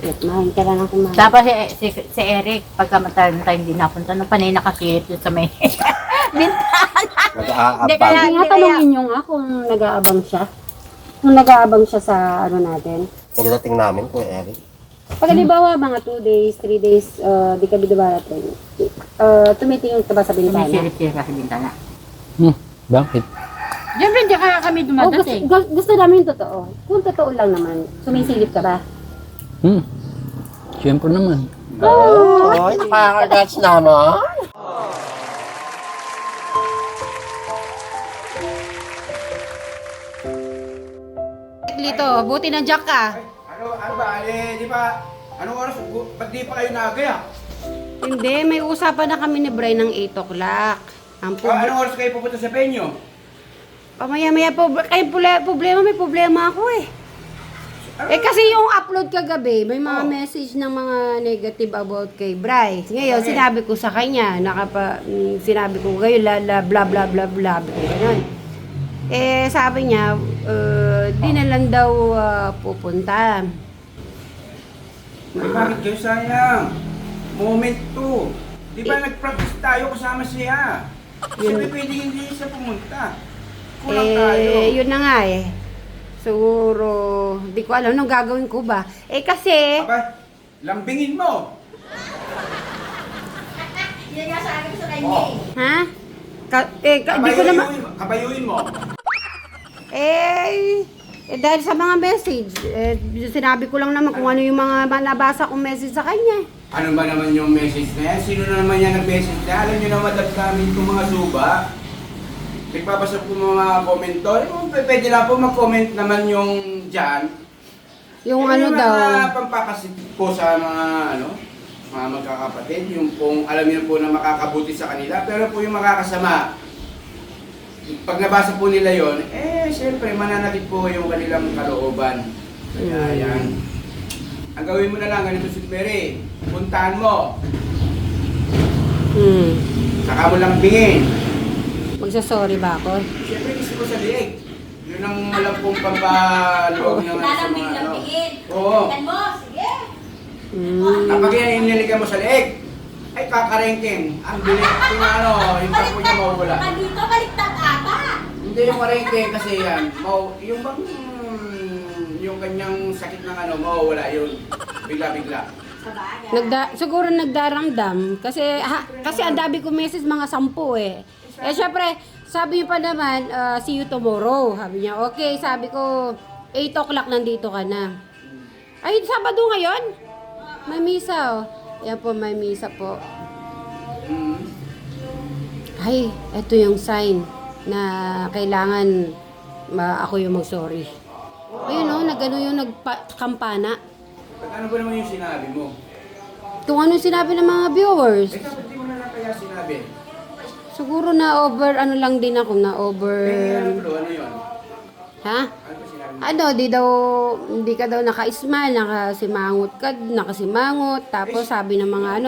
Kumain ka lang ng kumain. Dapat si Eric, pagka matagal na tayo hindi napunta, no, panay nakakit yun sa may Nag-aabang. Hindi kaya- Nga tanongin nyo nga kung nag-aabang siya. Kung nag-aabang siya sa ano natin. Pagdating namin, Kuya Eric. Pag halimbawa mga 2 days, 3 days, di ka bidabarating. Tumitingin ka ba sa bintana? sumisilip-silip sa bintana. Bakit? Diyan rin, di kaya kami Oh, dumadating. gusto namin yung totoo. Kung totoo lang naman, sumisilip ka ba? Siyempre naman. Ay, nakakagats naman. Lito, buti ng jack ka. Ano ba, di ba, anong oras, ba't di pa kayo naagaya? Hindi, may usapan na kami ni Bray ng 8 o'clock. Ang Anong oras kayo pupunta sa penyo? Pamaya-maya po, kayo problema, may problema ako eh. Kasi yung upload kagabi, may mga message ng mga negative about kay Bryce. Ngayon, sinabi ko sa kanya, sinabi ko kayo, bla bla bla bla, ganun. Sabi niya, di na lang daw pupunta. Ay, bakit kayo sayang? Moment to. Di ba nag-practice tayo kasama siya? Siyempre pwede hindi siya pumunta. Kulang tayo. Yun na nga eh. Siguro, di ko alam nung gagawin ko ba. Kasi, Aba, lambingin mo. Yan nga sa akin sa kanya eh. ha? Di ko naman, Kabayuin mo. dahil sa mga message, sinabi ko lang naman kung ano yung mga nabasa kong message sa kanya. Ano ba naman yung message na yan? Sino na naman yan nag-message na? Alam nyo naman namin itong mga suba. Nagpapasa po mga komentor. Pwede lang po mag-comment naman yung dyan. Yung ano daw. Mga pampakasit po sa mga mga magkakapatid. Yung pong alam nyo po na makakabuti sa kanila. Pero po yung makakasama. Pag nabasa po nila yon, siyempre mananakit po yung kanilang kalooban. Kaya yan. Ang gawin mo na lang, ganito si Mary. Puntahan mo. Saka mo lang bingin. Magsasorry ba ako? Siyempre gusto ko sa liig. Yun ang alam kong pampaloob ng Lalambing-lambingin. Oo. Tingnan mo, sige. Kapag yan iniligan mo sa liig, ay kakarengking. Ang bilis yung yung tapo niya mawawala. Dito, baliktad ata. Hindi yung karengking kasi yan. Yung bang yung kanyang sakit ng mawawala yun. Bigla-bigla. Sa bagay. Siguro nagdaramdam kasi ang dami ko message mga 10 eh. Syempre, sabi niyo pa naman, see you tomorrow. Sabi niya, okay, sabi ko 8 o'clock nandito ka na. Ay, Sabado ngayon? May misa oh. Yan po, may misa po. Ay, eto yung sign na kailangan ako yung mag-sorry. Ayun oh, nagano yung nagkampana. Ano ba naman yung sinabi mo? Kung ano sinabi ng mga viewers. Dapat di mo na lang kaya sinabi. Siguro na over, ano lang din ako, na over... Ano yun? Ha? Ano ba sinabi mo? Hindi ka daw naka-smile, nakasimangot, tapos sabi ng mga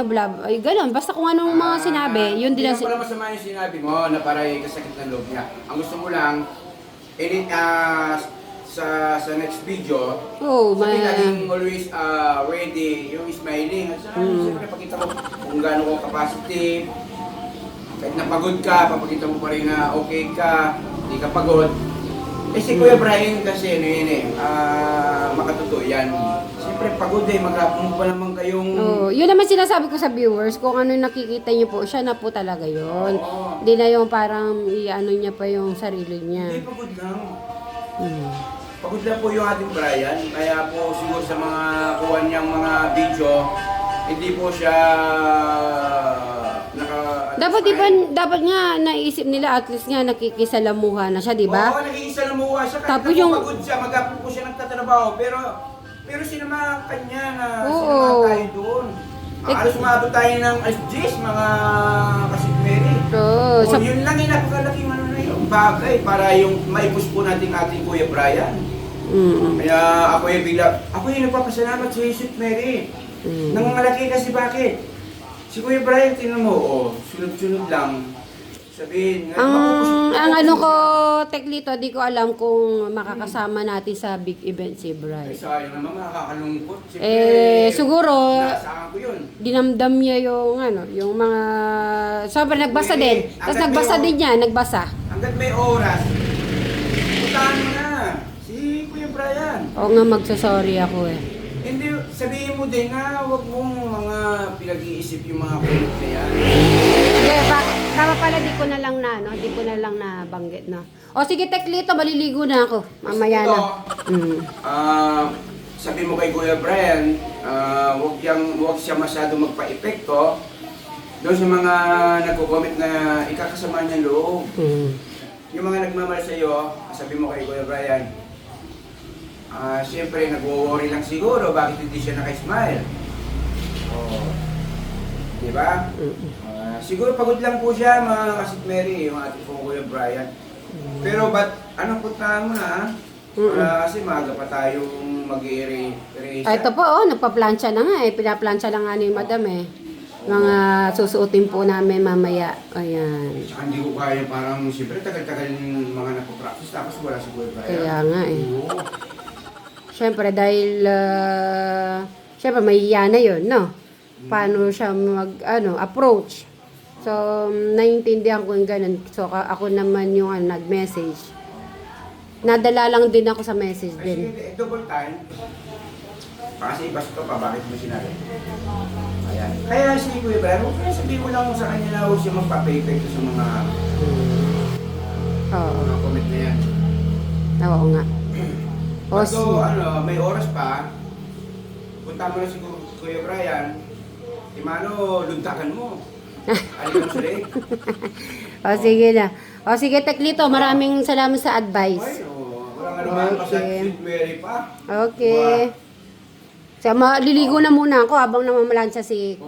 ay gano'n, basta kung anong mga sinabi, yun din ang... Hindi pala masama yung sinabi mo na parang kasakit ng loob niya. Ang gusto mo lang, sa next video, sabi laging always ready, yung smiling. At siyempre pakita mo kung gaano ko capacity. Kahit napagod ka, papakita mo pa rin na okay ka, hindi ka pagod. Si Kuya Brian kasi makatotoo yan. Siyempre pagod maghapon pa naman kayong... yun naman sinasabi ko sa viewers, kung ano yung nakikita niyo po, siya na po talaga yun. Hindi na yung parang i-ano niya pa yung sarili niya. Hindi, pagod lang. Pagod lang po yung ating Brian, kaya po siguro sa mga kuha niyang mga video, hindi po siya Dapat nga naisip nila at least nga nakikisalamuha na siya, di ba? Oo, nakikisalamuha siya. Tapos Kahit yung- pagod siya, maghapon po siya nagtatrabaho. Pero sinama kanya na Oo. sinama tayo doon. Alas umabot tayo ng alas 10, mga kasikmeri. Yun lang yung napakalaking na yung bagay para yung maipus po natin ating Kuya Brian. Kaya ako yung nagpapasalamat sa Sweet Mary. Nangangalaki kasi bakit? Si Kuya Brian, tingnan mo, sunod-sunod lang. Sabihin, Ang ano ko, Teklito, di ko alam kung makakasama natin sa big event si Ay, Bryce. sayang naman, makakalungkot. Siyempre, Siguro, nasaan ko yun. dinamdam niya yung yung mga sobrang nagbasa din. Tapos nagbasa din niya, nagbasa. Hanggat may oras, puntahan mo na. Si Kuya Brian. Oo nga, magsasorry ako eh. Hindi, sabihin mo din na huwag mong mga pinag-iisip yung mga kulit na yan. Hindi, tama pala, di ko na lang di ko na lang nabanggit na. O sige, Teklito, maliligo na ako. Mamaya na. Sabi mo kay Kuya Brian, huwag siya masyado magpa-epekto doon sa mga nagko-comment na ikakasama niya loob. Yung mga nagmamahal sa iyo, sabi mo kay Kuya Brian, siyempre nag-worry lang siguro bakit hindi siya naka-smile. Di ba? Siguro pagod lang po siya, mga Kasit Mary, yung ating pong Kuya Brian. Pero anong puntahan mo na? Kasi maaga pa tayong mag-i-erase. Ito po, nagpa-plancha na nga eh. Pinaplansya na nga ni Madam eh. Mga susuotin po namin mamaya. Ayan. Tsaka hindi ko kaya parang, siyempre tagal-tagal yung mga napopractice tapos wala si Kuya Brian. Kaya nga eh. Oo. Siyempre dahil, siyempre mahihiya na yun, no? Paano siya approach. So, naiintindihan ko yung ganun. So, ako naman yung nag-message. Nadala lang din ako sa message Kasi din. double time. Kasi iba pa, bakit mo sinabi? Ayan. Kaya si Kuya Brian, kaya sabihin ko lang sa kanya na huwag siya magpa-pay-pay sa mga comment na yan. Oo nga. So, may oras pa, punta mo na si Kuya Brian, Imano, luntakan mo. Alikan sa leg. Sige na. Sige, Teklito, maraming salamat sa advice. Walang ano kasi sweet Mary pa. Okay. So, maliligo na muna ako habang namamalansya si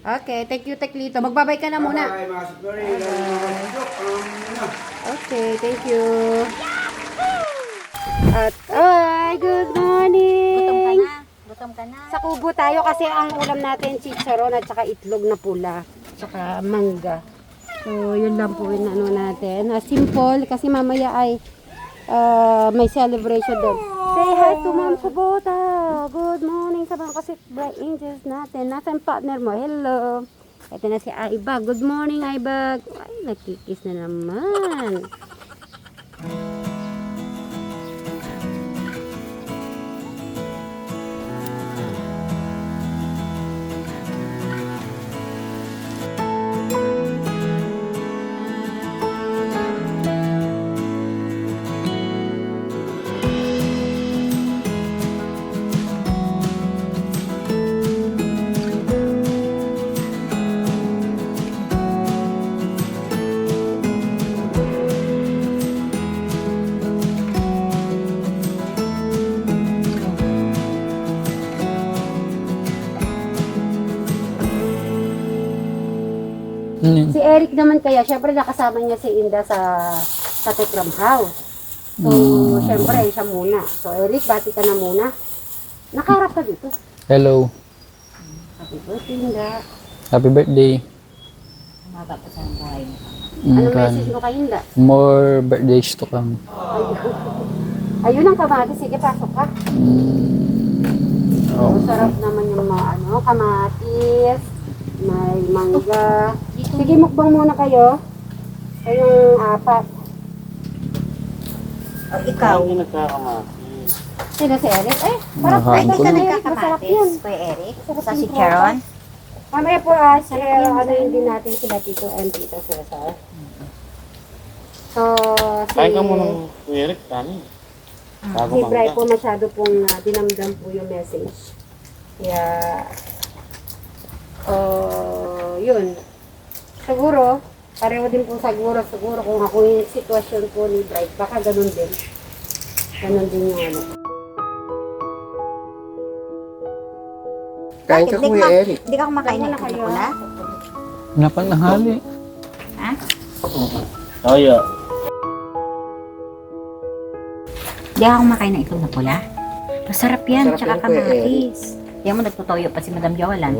Okay, thank you, Teklito. Magbabay ka na muna. Bye, mga sweet Mary. Okay, thank you. Good morning. Gutom ka na. Sa kubo tayo kasi ang ulam natin chicharon at saka itlog na pula. Tsaka mangga. So, yun lang po yung natin. Simple kasi mamaya ay may celebration doon. Say hi to Ma'am Sabota. Good morning sa mga kasi bright angels natin. Nasaan partner mo? Hello. Ito na si Aibag. Good morning, Aibag. Ay, nakikis na naman. Si Eric naman kaya, syempre nakasama niya si Inda sa Tekram House. So, syempre, siya muna. So, Eric, bati ka na muna. Nakaharap ka dito. Hello. Happy birthday, Inda. Happy birthday. Umaga pa sa buhay mo. Anong message mo kay Inda? More birthdays to come. Ayun ang kamatis. Sige, pasok ka. Sarap naman yung mga kamatis. May mangga. Sige, mukbang muna kayo. Kayong apat. Ikaw. Sino si Eric? Parang Nakain ko ka na. na. Masarap yun. Kuya Eric. Sa si Charon. Mamaya po, share din natin sila Tito and Tito Cesar. So, Kain ka muna, Kuya Eric, kami. si Bray po masyado pong dinamdam po yung message. Kaya, yun. Siguro, pareho din po siguro kung ako yung sitwasyon po ni Bray, baka ganun din. Ganun din yung ano. Kain ka, Kuya Eric. Hindi ka kumakain ng kayo. pula? Napanahali. Ha? Oyo. Hindi ka kumakain ng itlog na pula? Masarap yan, Masarap tsaka yan, Kuya kamatis. Yan mo, nagtutoyo pa si Madam Jowalan.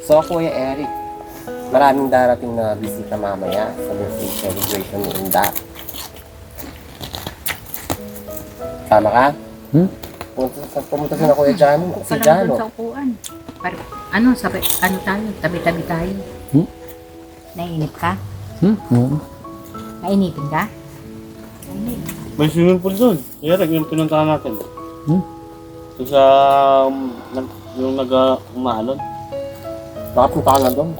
So, Kuya Eric. Maraming darating na bisita mamaya sa birthday celebration ni Inda. Tama ka? Pumunta sa Kuya Jano. Si Parang Jano. doon sa upuan. Tayo, tabi-tabi tayo. Nainip ka? Oo. Nainipin ka? Nainip. May swimming pool doon. Eric, yung pinuntahan natin. Doon sa, yung nag-umaalon. Nakapunta ka na doon.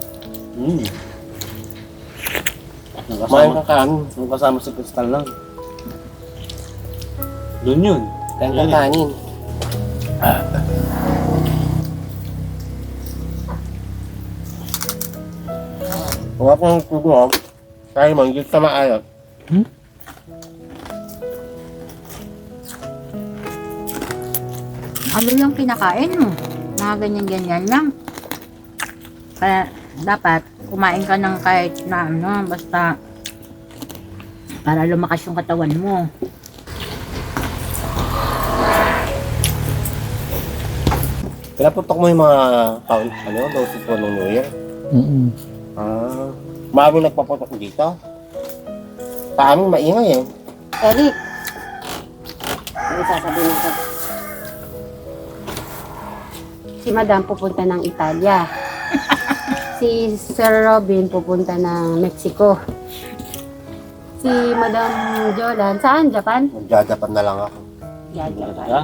Kumain ka kanin. Nung kasama si Crystal lang. Doon yun. Kain ka kanin. Kung ako ng tubo, tayo manggit sa maayot. Ano yung kinakain mo? Mga ganyan-ganyan lang. Kaya dapat kumain ka ng kahit na ano, basta para lumakas yung katawan mo. Pinaputok mo yung mga doses mo ng New Year. Maraming nagpaputok dito. Sa amin maingay eh. Eric, ano sasabihin ko? Si Madam pupunta ng Italia. Si Sir Robin pupunta ng Mexico. Si Madam Jolan, saan? Japan? Magjajapan na lang ako. Yeah, Japan. Ha?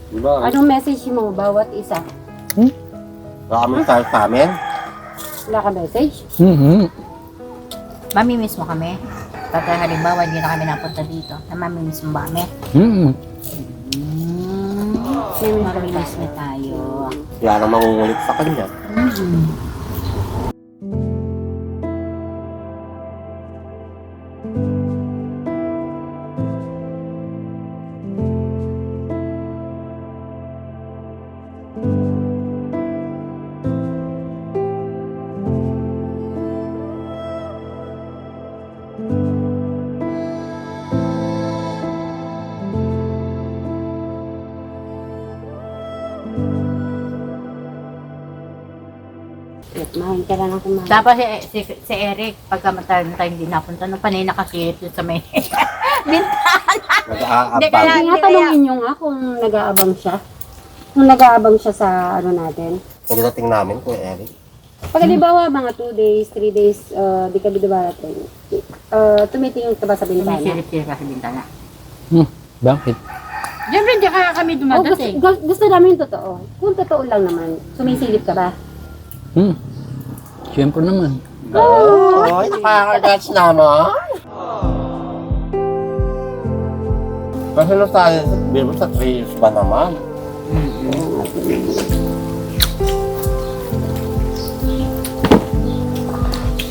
Diba? Anong message mo bawat isa? Baka kami tayo sa amin. Wala ka message? Mamimiss mo kami? Pagka halimbawa hindi na kami napunta dito, na mamimiss mo ba kami? Mamimiss na tayo. Wala nang mangungulit sa kanya. Kumain ka lang ng kumain. Tapos si Eric, pagka matagal na tayo hindi napunta, nung panay nakasilip dun sa may Nag-aabang. Nga tanongin nyo nga kung nag-aabang siya. Kung nag-aabang siya sa ano natin. Pagdating namin, Kuya Eric. Pag halimbawa mga 2 days, 3 days, di ka dudubarating. Tumitingin ka ba sa bintana? sumisilip-silip ka sa bintana. Bakit? Siyempre, hindi ka kami Oh, dumadating. gusto namin yung totoo. Kung totoo lang naman, sumisilip ka ba? Siyempre naman. Ay, nakakagats naman. Kasi nung tayo, biro sa 3 years pa naman.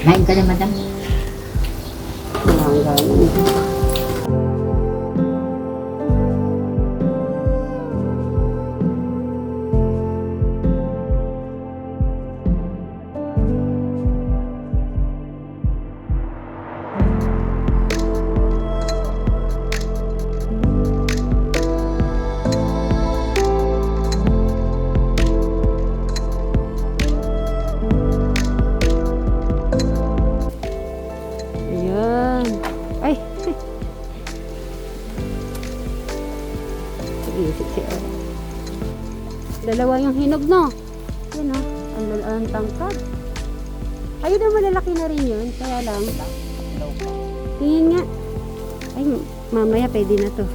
Kain ka na, madam. Ang ganun. Ayan. Ay. Sige. Dalawa yung hinog, no? Yan, no? Ang tangkad. Ayun na, malalaki na rin yun. Kaya lang. Tingin nga. Ay, mamaya pwede na to.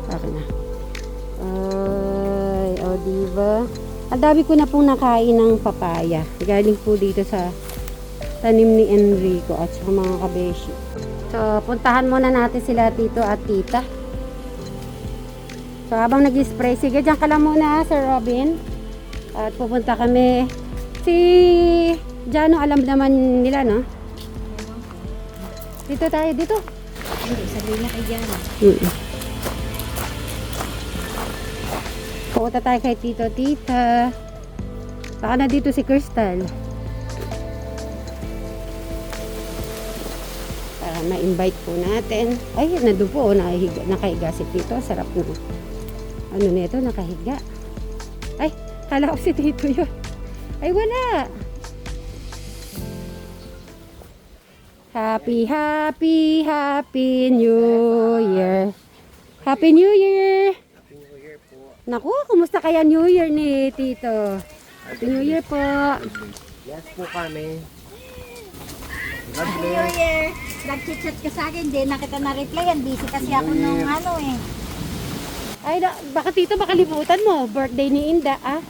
Saka na. Ay, o, diba? Ang dami ko na pong nakain ng papaya. Galing po dito sa tanim ni Enrico at sa mga kabeshi. So, puntahan muna natin sila tito at tita. So, habang nag-spray, sige, dyan ka lang muna, Sir Robin. At pupunta kami. Si Jano, alam naman nila, no? Dito tayo, dito. Sabihin na kay Jano. Pupunta tayo kay tito, tita. Baka na dito si Crystal. Para ma-invite po natin. Ay, nandun po, nakahiga si tito. Sarap na. Ano nito, nakahiga. Ay, kala ko si tito yun. Ay, wala. Happy New Year. Happy New Year. Naku, kumusta kaya New Year ni Tito? Happy New Year po. Yes po kami. Happy New Year! Nag-chat ka sa akin, di na kita na-replyan. Busy kasi ako nung ano eh. Ay, baka Tito, makalimutan mo. Birthday ni Inda, ah.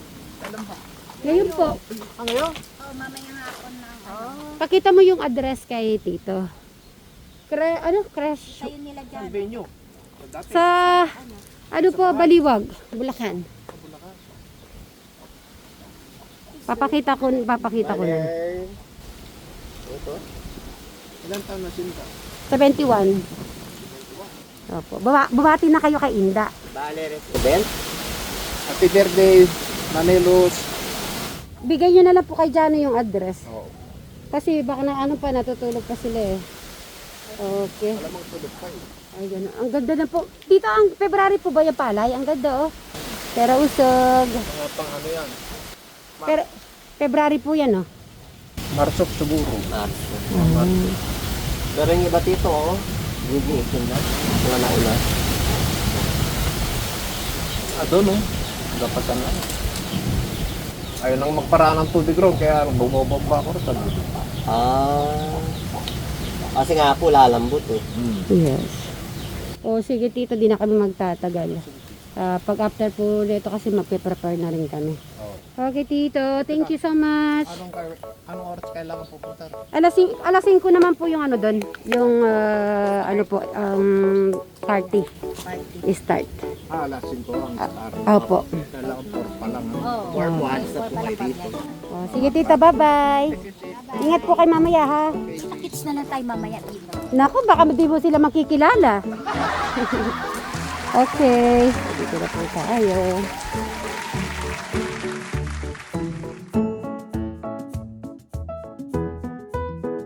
Ngayon po. Oh, mamayang hapon na. Oh, Pakita mo yung address kay Tito. Crash? kayo nila dyan. Sa, ano po, Baliwag, Bulacan. Papakita ko na. Ito? Ilan taon na sinta? 71. Opo. Bumati na kayo kay Inda. Bale, Restaurant. Happy birthday, Manelos. Bigay nyo na lang po kay Jano yung address. Oo. Kasi baka na ano pa, natutulog pa sila eh. Okay. Alam mo, tulog pa eh. Ay, gano'n. Ang ganda na po. Dito, ang February po ba yung palay? Ang ganda, oh. Pero usog. Mga pang ano yan? Pero, February po yan, oh. Marsok siguro. Marsok. Pero yung iba dito, oh. Gigiitin na. Wala na ulan. Doon, oh. Dapasan na. Ayaw nang magparaan ng tubig ron, kaya bumababa ako sa tubig. Kasi nga po, lalambot eh. Yes. O, sige, Tito, di na kami magtatagal. Pag after po nito kasi magpe-prepare na rin kami. Okay, Tito. Thank you so much. Anong oras kailangan pupunta? Alas 5 naman po yung ano doon. Yung, ano po, party. Start. Alas 5 ang start. Opo. Kailangan 4 pa lang. Oo. 4 once na po kayo dito. O, sige, Tita. Bye-bye. Ingat po kay mamaya, ha? Sa kids na lang tayo mamaya dito. Naku, baka di mo sila makikilala. Okay. Dito na po tayo.